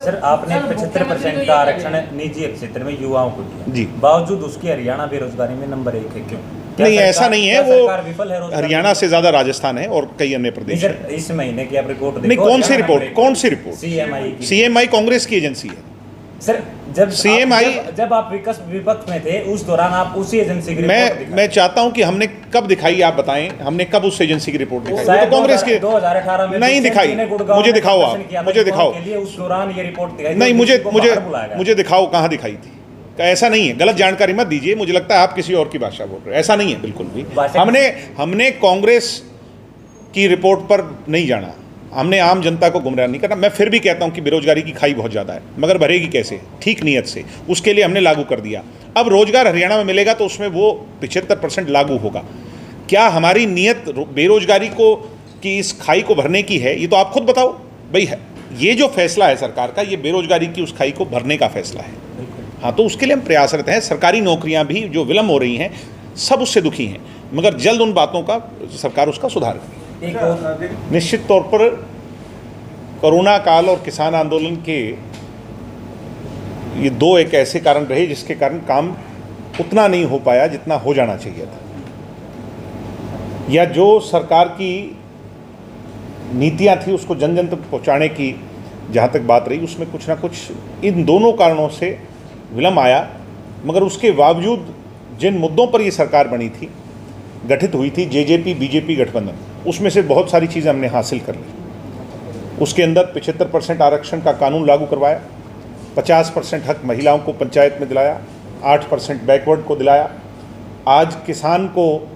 Sir आपने 75% का आरक्षण निजी क्षेत्र में युवाओं को दिया जी, बावजूद उसके हरियाणा बेरोजगारी में नंबर 1 है, क्यों? नहीं ऐसा नहीं है, वो विफल है हरियाणा से ज्यादा राजस्थान है और कई अन्य प्रदेश सर हैं। इस महीने की आप रिपोर्ट नहीं, कौन सी रिपोर्ट? कौन सी रिपोर्ट? सीएमआई की। सीएमआई कांग्रेस की एजेंसी है सर जब सीएमआई जब आप विपक्ष में थे उस दौरान आप उसी एजेंसी की रिपोर्ट दिखाई। मैं चाहता हूं कि हमने कब दिखाई, आप बताएं, हमने कब उस एजेंसी की रिपोर्ट दिखाई? शायद तो कांग्रेस की 2018 में नहीं दिखाई। मुझे दिखाओ, आप मुझे दिखाओ के लिए उस दौरान ये रिपोर्ट दिखाई। नहीं, मुझे दिखाओ कहाँ दिखाई थी। ऐसा नहीं है, गलत जानकारी मत दीजिए, मुझे लगता है आप किसी और की भाषा बोल रहे हैं। ऐसा नहीं है बिल्कुल भी। हमने कांग्रेस की रिपोर्ट पर नहीं जाना, हमने आम जनता को गुमराह नहीं करना। मैं फिर भी कहता हूं कि बेरोजगारी की खाई बहुत ज़्यादा है, मगर भरेगी कैसे? ठीक नीयत से, उसके लिए हमने लागू कर दिया। अब रोजगार हरियाणा में मिलेगा तो उसमें वो 75% लागू होगा। क्या हमारी नीयत बेरोजगारी को कि इस खाई को भरने की है? ये तो आप खुद बताओ भाई। है ये जो फैसला है सरकार का, ये बेरोजगारी की उस खाई को भरने का फैसला है। हाँ, तो उसके लिए हम प्रयासरत हैं। सरकारी नौकरियां भी जो विलम्ब हो रही हैं, सब उससे दुखी हैं, मगर जल्द उन बातों का सरकार उसका सुधार करेगी। निश्चित तौर पर कोरोना काल और किसान आंदोलन के ये दो एक ऐसे कारण रहे जिसके कारण काम उतना नहीं हो पाया जितना हो जाना चाहिए था, या जो सरकार की नीतियां थी उसको जन जन तक पहुंचाने की जहां तक बात रही, उसमें कुछ ना कुछ इन दोनों कारणों से विलम्ब आया। मगर उसके बावजूद जिन मुद्दों पर ये सरकार बनी थी, गठित हुई थी, जेजेपी बीजेपी गठबंधन, उसमें से बहुत सारी चीज़ें हमने हासिल कर ली। उसके अंदर 75% आरक्षण का कानून लागू करवाया, 50% हक महिलाओं को पंचायत में दिलाया, 8% बैकवर्ड को दिलाया। आज किसान को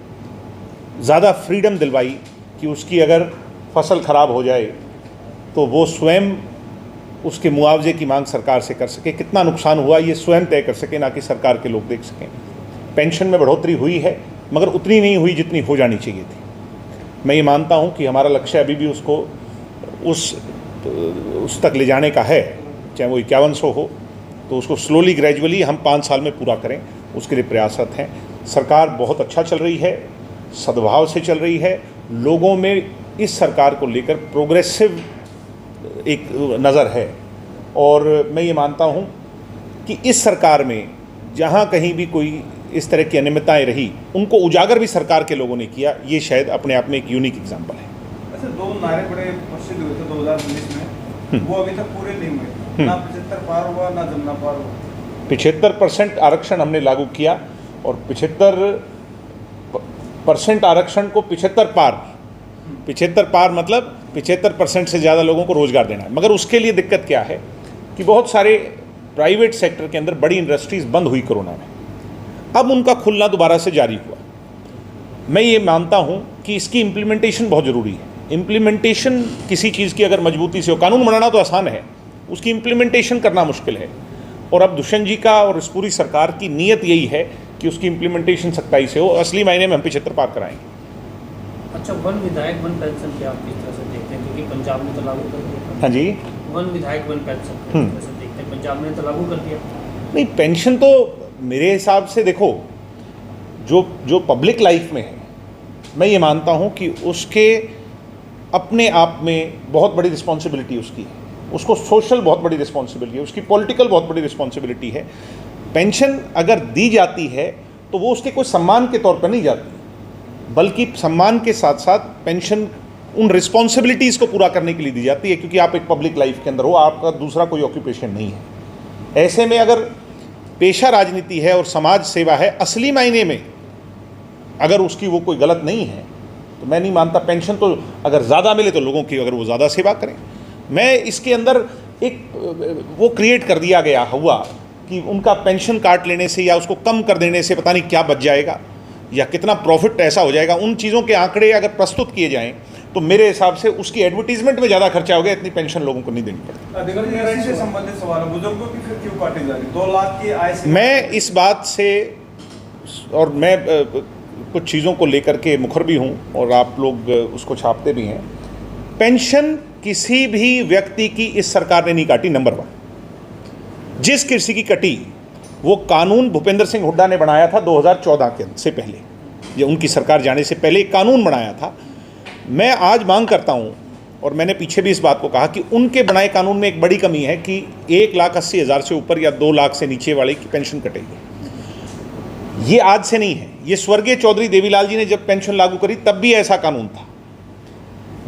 ज़्यादा फ्रीडम दिलवाई कि उसकी अगर फसल खराब हो जाए तो वो स्वयं उसके मुआवजे की मांग सरकार से कर सके। कितना नुकसान हुआ ये स्वयं तय कर सके, ना कि सरकार के लोग देख सकें। पेंशन में बढ़ोतरी हुई है, मगर उतनी नहीं हुई जितनी हो जानी चाहिए थी। मैं ये मानता हूँ कि हमारा लक्ष्य अभी भी उसको उस तक ले जाने का है, चाहे वो 5100 हो, तो उसको स्लोली ग्रेजुअली हम 5 साल में पूरा करें, उसके लिए प्रयासरत हैं। सरकार बहुत अच्छा चल रही है, सद्भाव से चल रही है। लोगों में इस सरकार को लेकर प्रोग्रेसिव एक नज़र है, और मैं ये मानता हूँ कि इस सरकार में जहाँ कहीं भी कोई इस तरह की अनियमितताएं रही, उनको उजागर भी सरकार के लोगों ने किया। ये शायद अपने आप में एक यूनिक एग्जाम्पल है। अच्छा, 2 नारे बड़े प्रसिद्ध हुए थे 2019 में, वो अभी तक पूरे नहीं हुए। ना 75 पार हुआ, ना जमुना पार हुआ। 75% आरक्षण हमने लागू किया, और 75% आरक्षण को 75 पार मतलब 75% से ज़्यादा लोगों को रोजगार देना है। मगर उसके लिए दिक्कत क्या है कि बहुत सारे प्राइवेट सेक्टर के अंदर बड़ी इंडस्ट्रीज बंद हुई कोरोना में, अब उनका खुलना दोबारा से जारी हुआ। मैं ये मानता हूं कि इसकी इम्प्लीमेंटेशन बहुत ज़रूरी है। इम्प्लीमेंटेशन किसी चीज़ की अगर मजबूती से हो, कानून बनाना तो आसान है, उसकी इम्प्लीमेंटेशन करना मुश्किल है। और अब दुष्यंत जी का और इस पूरी सरकार की नीयत यही है कि उसकी इम्प्लीमेंटेशन सख्ताई से हो। असली मायने में हम 75 पार कराएंगे। अच्छा, वन विधायक वन पेंशन क्या आप किस तरह से देखते हैं? क्योंकि पंजाब ने तो लागू कर दिया। हाँ जी, वन विधायक वन पेंशन किस तरह से देखते हैं? पंजाब ने तो लागू कर दिया। नहीं, पेंशन तो मेरे हिसाब से देखो, जो पब्लिक लाइफ में है, मैं ये मानता हूँ कि उसके अपने आप में बहुत बड़ी रिस्पॉन्सिबिलिटी उसकी है। उसको सोशल बहुत बड़ी रिस्पॉन्सिबिलिटी है, उसकी पॉलिटिकल बहुत बड़ी रिस्पॉन्सिबिलिटी है। पेंशन अगर दी जाती है तो वो उसके कोई सम्मान के तौर पर नहीं जाती, बल्कि सम्मान के साथ साथ पेंशन उन रिस्पॉन्सिबिलिटीज़ को पूरा करने के लिए दी जाती है, क्योंकि आप एक पब्लिक लाइफ के अंदर हो, आपका दूसरा कोई ऑक्यूपेशन नहीं है। ऐसे में अगर पेशा राजनीति है और समाज सेवा है, असली मायने में अगर उसकी वो कोई गलत नहीं है, तो मैं नहीं मानता पेंशन तो अगर ज़्यादा मिले तो लोगों की अगर वो ज़्यादा सेवा करें। मैं इसके अंदर एक वो क्रिएट कर दिया गया हुआ कि उनका पेंशन काट लेने से या उसको कम कर देने से पता नहीं क्या बच जाएगा या कितना प्रॉफिट ऐसा हो जाएगा। उन चीज़ों के आंकड़े अगर प्रस्तुत किए जाएं तो मेरे हिसाब से उसकी एडवर्टीजमेंट में ज़्यादा खर्चा हो गया, इतनी पेंशन लोगों को नहीं देनी पड़ती। अधिकारी से संबंधित सवाल है, बुजुर्गों की फिर क्यों काटी जा रही? 2 लाख की आय से मैं इस बात से, और मैं कुछ चीज़ों को लेकर के मुखर भी हूँ और आप लोग उसको छापते भी हैं। पेंशन किसी भी व्यक्ति की इस सरकार ने नहीं काटी। नंबर 1, जिस किसी की कटी वो कानून भूपेंद्र सिंह हुड्डा ने बनाया था 2014 के से पहले, जो उनकी सरकार जाने से पहले एक कानून बनाया था। मैं आज मांग करता हूं और मैंने पीछे भी इस बात को कहा कि उनके बनाए कानून में एक बड़ी कमी है कि 1,80,000 से ऊपर या 2 लाख से नीचे वाले की पेंशन कटेगी। ये आज से नहीं है, ये स्वर्गीय चौधरी देवीलाल जी ने जब पेंशन लागू करी तब भी ऐसा कानून था,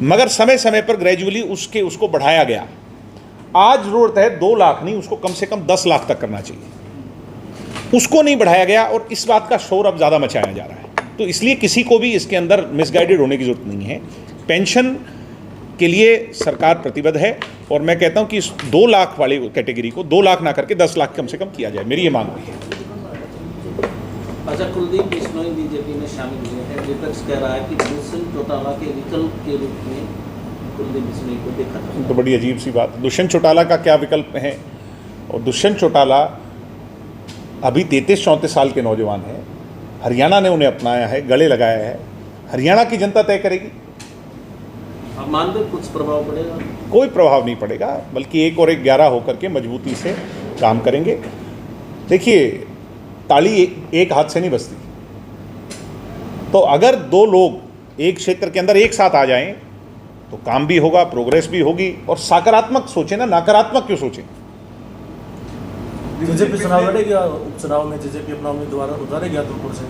मगर समय समय पर ग्रेजुअली उसको बढ़ाया गया। आज जरूरत है 2 लाख नहीं, उसको कम से कम 10 लाख तक करना चाहिए, उसको नहीं बढ़ाया गया और इस बात का शोर अब ज़्यादा मचाया जा रहा है। तो इसलिए किसी को भी इसके अंदर मिसगाइडेड होने की जरूरत नहीं है। पेंशन के लिए सरकार प्रतिबद्ध है और मैं कहता हूं कि इस 2 लाख वाली कैटेगरी को 2 लाख ना करके 10 लाख कम से कम किया जाए, मेरी ये मांग हुई है। अच्छा, कुलदीप बिश्नोई बीजेपी में शामिल हुए हैं। विपक्ष कह रहा है कि दुष्यंत चौटाला के विकल्प के रूप में कुलदीप बिश्नोई को देखा जाए। तो बड़ी अजीब सी बात, दुष्यंत चौटाला का क्या विकल्प है? और दुष्यंत चौटाला अभी 33-34 साल के नौजवान हैं, हरियाणा ने उन्हें अपनाया है, गले लगाया है, हरियाणा की जनता तय करेगी। आप मानते हैं कुछ प्रभाव पड़ेगा? कोई प्रभाव नहीं पड़ेगा, बल्कि 1 और 1 11 होकर के मजबूती से काम करेंगे। देखिए, ताली एक हाथ से नहीं बजती, तो अगर 2 लोग एक क्षेत्र के अंदर एक साथ आ जाएं तो काम भी होगा, प्रोग्रेस भी होगी। और सकारात्मक सोचें ना, नकारात्मक क्यों सोचें? बीजेपी चुनाव लड़ेगी, उपचुनाव में बीजेपी अपना उम्मीदवार उतारेगी अतुलपुर से।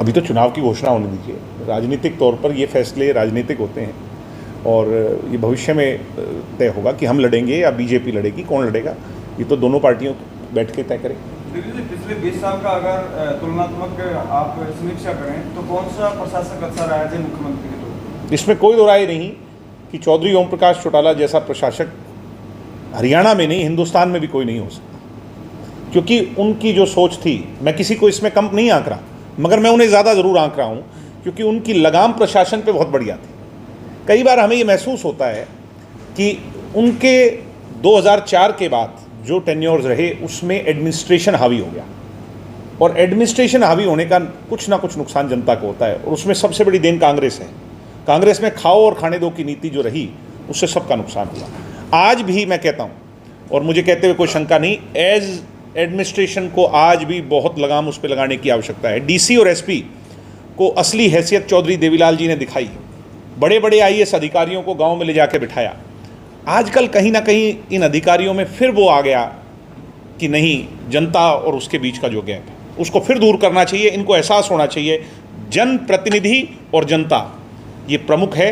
अभी तो चुनाव की घोषणा होने दीजिए। राजनीतिक तौर पर ये फैसले राजनीतिक होते हैं और ये भविष्य में तय होगा कि हम लड़ेंगे या बीजेपी लड़ेगी, कौन लड़ेगा, ये तो दोनों पार्टियों बैठ के तय करें। पिछले 20 साल का अगर तुलनात्मक आप समीक्षा करें तो कौन सा प्रशासक अच्छा रहा है मुख्यमंत्री के तौर? इसमें कोई दो राय नहीं कि चौधरी ओम प्रकाश चौटाला जैसा प्रशासक हरियाणा में नहीं, हिंदुस्तान में भी कोई नहीं हो सकता, क्योंकि उनकी जो सोच थी, मैं किसी को इसमें कम नहीं आंक रहा, मगर मैं उन्हें ज़्यादा ज़रूर आंक रहा हूँ क्योंकि उनकी लगाम प्रशासन पे बहुत बढ़िया थी। कई बार हमें ये महसूस होता है कि उनके 2004 के बाद जो टेन्योर्स रहे उसमें एडमिनिस्ट्रेशन हावी हो गया, और एडमिनिस्ट्रेशन हावी होने का कुछ ना कुछ नुकसान जनता को होता है, और उसमें सबसे बड़ी देन कांग्रेस है। कांग्रेस में खाओ और खाने दो की नीति जो रही, उससे सबका नुकसान हुआ। आज भी मैं कहता हूँ, और मुझे कहते हुए कोई शंका नहीं, एज एडमिनिस्ट्रेशन को आज भी बहुत लगाम उस पर लगाने की आवश्यकता है। डीसी और एसपी को असली हैसियत चौधरी देवीलाल जी ने दिखाई, बड़े बड़े आईएएस अधिकारियों को गांव में ले जाके बिठाया। आजकल कहीं ना कहीं इन अधिकारियों में फिर वो आ गया कि नहीं, जनता और उसके बीच का जो गैप है उसको फिर दूर करना चाहिए। इनको एहसास होना चाहिए जनप्रतिनिधि और जनता ये प्रमुख है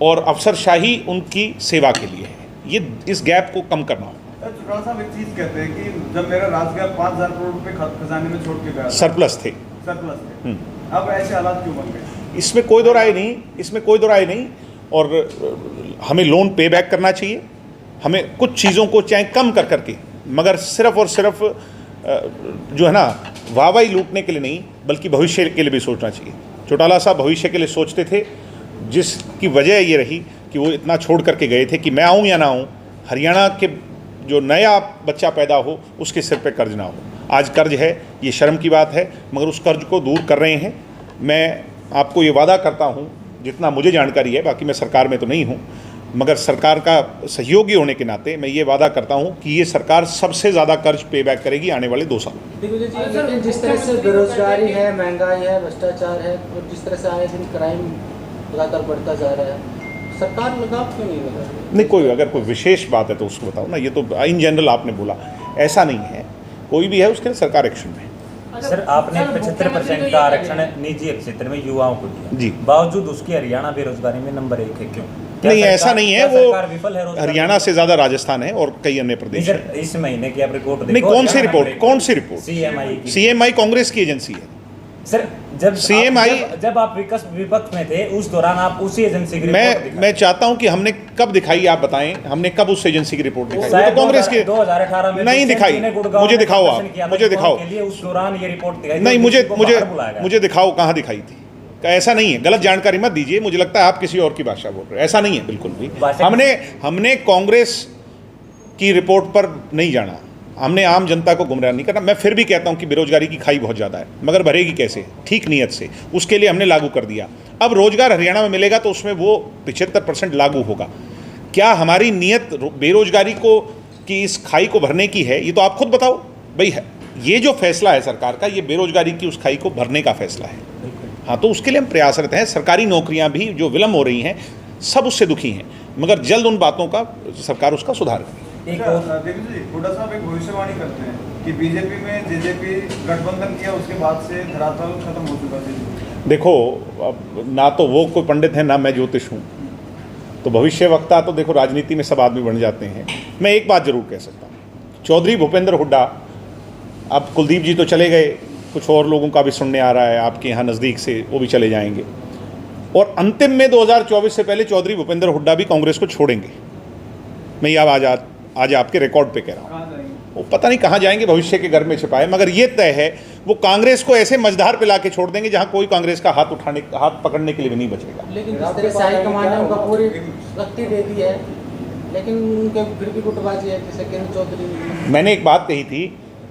और अफसरशाही उनकी सेवा के लिए है, ये इस गैप को कम करना होगा। चौटाला साहब एक चीज कहते हैं कि जब मेरा राजगैर 5,000 करोड़ रुपए खजाने में छोड़ के गया, सरप्लस थे, अब ऐसे हालात क्यों बन गए? इसमें कोई दो राय नहीं, इसमें कोई दो राय नहीं। और हमें लोन पे बैक करना चाहिए, हमें कुछ चीज़ों को चाहे कम कर करके, मगर सिर्फ और सिर्फ जो है ना वाहवाही लूटने के लिए नहीं, बल्कि भविष्य के लिए भी सोचना चाहिए। चौटाला साहब भविष्य के लिए सोचते थे, जिसकी वजह ये रही कि वो इतना छोड़ करके गए थे कि मैं आऊँ या ना आऊँ, हरियाणा के जो नया बच्चा पैदा हो उसके सिर पे कर्ज ना हो। आज कर्ज है, ये शर्म की बात है, मगर उस कर्ज को दूर कर रहे हैं। मैं आपको ये वादा करता हूँ, जितना मुझे जानकारी है, बाकी मैं सरकार में तो नहीं हूँ, मगर सरकार का सहयोगी होने के नाते मैं ये वादा करता हूँ कि ये सरकार सबसे ज़्यादा कर्ज पे बैक करेगी आने वाले 2 साल। लेकिन जिस तरह से बेरोजगारी है, महंगाई है, भ्रष्टाचार है, और जिस तरह से आए दिन क्राइम लगातार बढ़ता जा रहा है, सरकार लगाम क्यों नहीं लगा रही? नहीं, कोई अगर कोई विशेष बात है तो उसको बताओ ना, ये तो इन जनरल आपने बोला, ऐसा नहीं है। कोई भी है उसके लिए सरकार एक्शन में। सर, आपने 75% का आरक्षण निजी क्षेत्र में युवाओं को दिया जी, बावजूद उसकी हरियाणा बेरोजगारी में नंबर 1 है, क्यों? नहीं, ऐसा नहीं है, वो विफल है हरियाणा से ज़्यादा राजस्थान है और कई अन्य प्रदेश हैं। इस महीने की आप रिपोर्ट नहीं, कौन सी रिपोर्ट? कौन सी रिपोर्ट? सीएमआई की। सीएमआई कांग्रेस की एजेंसी है सर। जब CMI जब आप विपक्ष में थे उस दौरान आप उसी एजेंसी की रिपोर्ट दिखाई। मैं चाहता हूं कि हमने कब दिखाई, आप बताएं, हमने कब उस एजेंसी की रिपोर्ट दिखाई? शायद तो कांग्रेस की 2018 में नहीं दिखाई। मुझे दिखाओ, आप मुझे दिखाओ। उस दौरान ये रिपोर्ट दिखाई नहीं, मुझे दिखाओ कहाँ दिखाई थी। ऐसा नहीं है, गलत जानकारी मत दीजिए, मुझे लगता है आप किसी और की भाषा बोल रहे हैं। ऐसा नहीं है बिल्कुल भी। हमने कांग्रेस की रिपोर्ट पर नहीं जाना, हमने आम जनता को गुमराह नहीं करना। मैं फिर भी कहता हूं कि बेरोजगारी की खाई बहुत ज़्यादा है, मगर भरेगी कैसे? ठीक नीयत से, उसके लिए हमने लागू कर दिया। अब रोजगार हरियाणा में मिलेगा तो उसमें वो 75% लागू होगा। क्या हमारी नीयत बेरोजगारी को कि इस खाई को भरने की है? ये तो आप खुद बताओ भाई। है ये जो फैसला है सरकार का, ये बेरोजगारी की उस खाई को भरने का फैसला है। हाँ, तो उसके लिए हम प्रयासरत हैं। सरकारी नौकरियां भी जो विलम्ब हो रही हैं, सब उससे दुखी हैं, मगर जल्द उन बातों का सरकार उसका सुधार करेगी। एक अच्छा, और देवेंद्र जी, हुड्डा साहब एक भविष्यवाणी करते हैं कि बीजेपी में जेजेपी गठबंधन किया, उसके बाद से धरातल खत्म हो चुका है। देखो, अब ना तो वो कोई पंडित है ना मैं ज्योतिष हूँ, तो भविष्य वक्ता तो देखो राजनीति में सब आदमी बन जाते हैं। मैं एक बात जरूर कह सकता हूँ, चौधरी भूपेंद्र हुड्डा, अब कुलदीप जी तो चले गए, कुछ और लोगों का भी सुनने आ रहा है आपके यहाँ नज़दीक से, वो भी चले जाएंगे, और अंतिम में 2024 से पहले चौधरी भूपेंद्र हुड्डा भी कांग्रेस को छोड़ेंगे। मैं ये आज आपके रिकॉर्ड पे कह रहा हूँ। कहाँ जाएंगे? वो पता नहीं कहाँ जाएंगे, भविष्य के घर में छिपाए, मगर ये तय है वो कांग्रेस को ऐसे मझधार पे लाके छोड़ देंगे जहाँ कोई कांग्रेस का हाथ पकड़ने के लिए भी नहीं बचेगा। लेकिन जिस तरह से हाईकमान ने उनका पूरी शक्ति दे दी है, लेकिन उनके फिर भी गुटबाजी है, जैसे केंद्र चौधरी। मैंने एक बात कही थी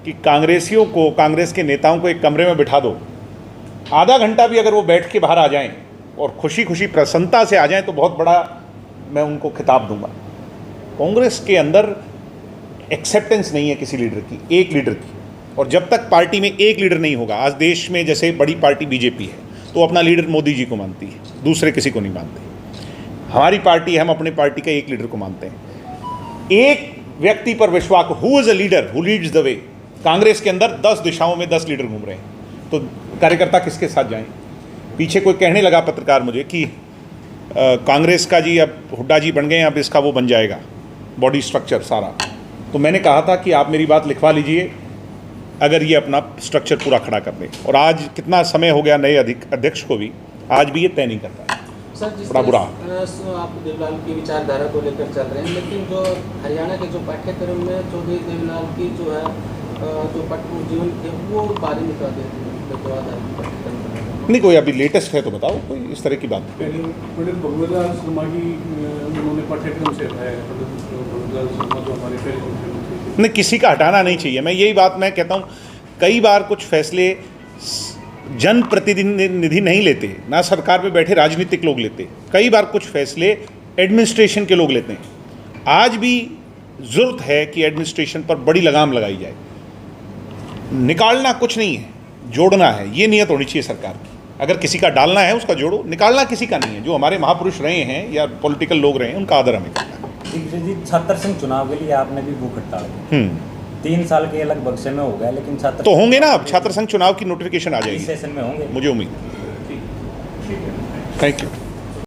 कि कांग्रेसियों को, कांग्रेस के नेताओं को एक कमरे में बिठा दो, आधा घंटा भी अगर वो बैठ के बाहर आ जाएं और खुशी खुशी प्रसन्नता से आ जाएं तो बहुत बड़ा मैं उनको खिताब दूंगा। कांग्रेस के अंदर एक्सेप्टेंस नहीं है किसी लीडर की, एक लीडर की, और जब तक पार्टी में एक लीडर नहीं होगा, आज देश में जैसे बड़ी पार्टी बीजेपी है तो अपना लीडर मोदी जी को मानती है, दूसरे किसी को नहीं मानती। हमारी पार्टी, हम अपने पार्टी का एक लीडर को मानते हैं, एक व्यक्ति पर विश्वास। Who is a leader who leads the way? Congress के अंदर 10 दिशाओं में 10 लीडर घूम रहे हैं, तो कार्यकर्ता किसके साथ जाएं? पीछे कोई कहने लगा पत्रकार मुझे कि कांग्रेस का जी अब हुड्डा जी बन गए हैं, अब इसका वो बन जाएगा बॉडी स्ट्रक्चर सारा। तो मैंने कहा था कि आप मेरी बात लिखवा लीजिए अगर ये अपना स्ट्रक्चर पूरा खड़ा कर ले, और आज कितना समय हो गया नए अध्यक्ष को भी, आज भी ये तय नहीं कर पाए। सर, जिस बड़ा बुरा। आप देवलाल की विचारधारा को लेकर चल रहे हैं, लेकिन जो हरियाणा के जो पाठ्यक्रम में चौधरी देवलाल की जो है जो जीवन थे वो बारे में बता देते हैं। नहीं, कोई अभी लेटेस्ट है तो बताओ, कोई इस तरह की बात। पंडित भगवतलाल शर्मा की उन्होंने पाठ्यक्रम से हटाया है। पंडित भगवतलाल शर्मा जो हमारे पहले मुख्यमंत्री, नहीं, किसी का हटाना नहीं चाहिए। मैं यही बात मैं कहता हूँ, कई बार कुछ फैसले जनप्रतिनिधि नहीं लेते, ना सरकार में बैठे राजनीतिक लोग लेते, कई बार कुछ फैसले एडमिनिस्ट्रेशन के लोग लेते हैं। आज भी ज़रूरत है कि एडमिनिस्ट्रेशन पर बड़ी लगाम लगाई जाए। निकालना कुछ नहीं है, जोड़ना है, ये नियत होनी चाहिए सरकार की। अगर किसी का डालना है उसका जोड़ो, निकालना किसी का नहीं है। जो हमारे महापुरुष रहे हैं या पॉलिटिकल लोग रहे हैं उनका आदर हमें करना है। जी, छात्र संघ चुनाव के लिए आपने भी भूख हड़ताल की, 3 साल के लगभग समय हो गया, लेकिन छात्र तो होंगे ना, अब छात्र संघ चुनाव की नोटिफिकेशन आ जाएगी, सेशन में होंगे, मुझे उम्मीद है। Thank you.